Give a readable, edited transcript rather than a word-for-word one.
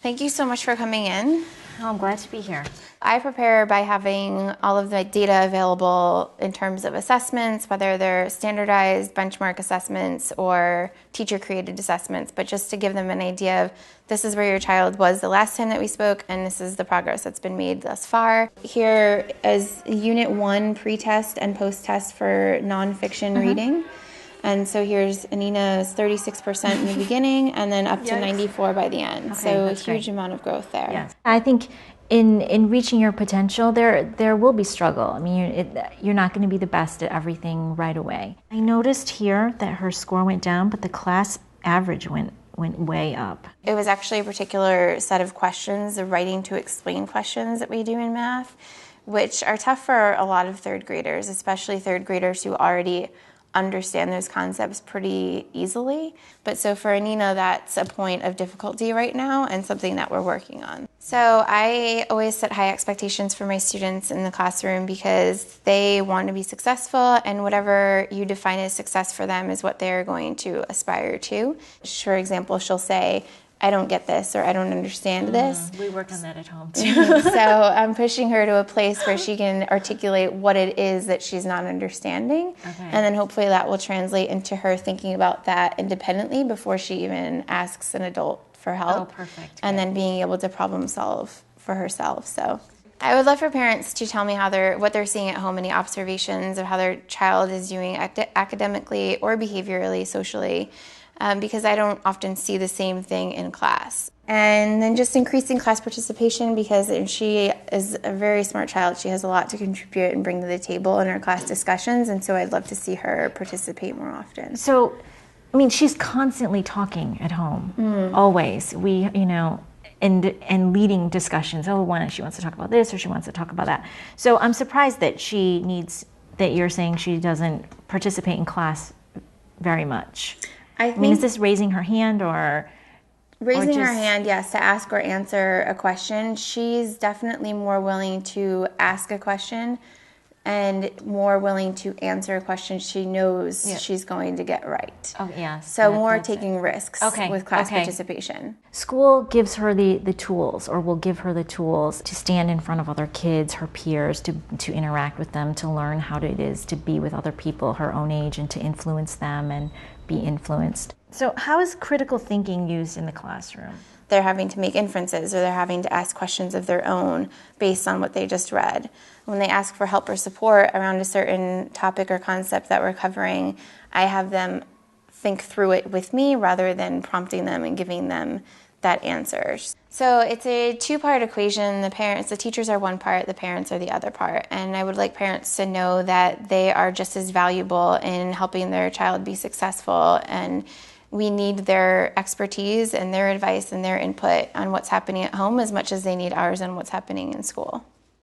Thank you so much for coming in. Oh, I'm glad to be here. I prepare by having all of the data available in terms of assessments, whether they're standardized benchmark assessments or teacher-created assessments, but just to give them an idea of this is where your child was the last time that we spoke, and this is the progress that's been made thus far. Here is Unit 1 pre-test and post-test for nonfiction reading. And so here's Anina's 36% in the beginning and then up to 94 by the end. Okay, So a that's huge great. amount of growth there. Yes. I think in reaching your potential, there will be struggle. I mean, you're not going to be the best at everything right away. I noticed here that her score went down, but the class average went way up. It was actually a particular set of questions, the writing to explain questions that we do in math, which are tough for a lot of third graders, especially third graders who already understand those concepts pretty easily. But so for Anina, that's a point of difficulty right now and something that we're working on. So I always set high expectations for my students in the classroom because they want to be successful, and whatever you define as success for them is what they're going to aspire to. For example, she'll say, I don't get this, or I don't understand this. We work on that at home too. So I'm pushing her to a place where she can articulate what it is that she's not understanding. Okay. And then hopefully that will translate into her thinking about that independently before she even asks an adult for help. Oh, perfect. And then being able to problem solve for herself. So I would love for parents to tell me what they're seeing at home, any observations of how their child is doing academically or behaviorally, socially. Because I don't often see the same thing in class. And then just increasing class participation, because she is a very smart child. She has a lot to contribute and bring to the table in our class discussions, and so I'd love to see her participate more often. So, I mean, she's constantly talking at home, always. And leading discussions. Oh, she wants to talk about this, or she wants to talk about that. So I'm surprised that you're saying she doesn't participate in class very much. I mean, is this raising her hand or raising her hand, yes, to ask or answer a question? She's definitely more willing to ask a question and more willing to answer a question she knows she's going to get right. Oh, yeah. So more taking risks with class participation. School gives her the tools, or will give her the tools to stand in front of other kids, her peers, to interact with them, to learn how it is to be with other people her own age and to influence them and be influenced. So how is critical thinking used in the classroom? They're having to make inferences, or they're having to ask questions of their own based on what they just read. When they ask for help or support around a certain topic or concept that we're covering, I have them think through it with me rather than prompting them and giving them that answer. So it's a two-part equation. The teachers are one part, the parents are the other part. And I would like parents to know that they are just as valuable in helping their child be successful, and we need their expertise and their advice and their input on what's happening at home as much as they need ours on what's happening in school.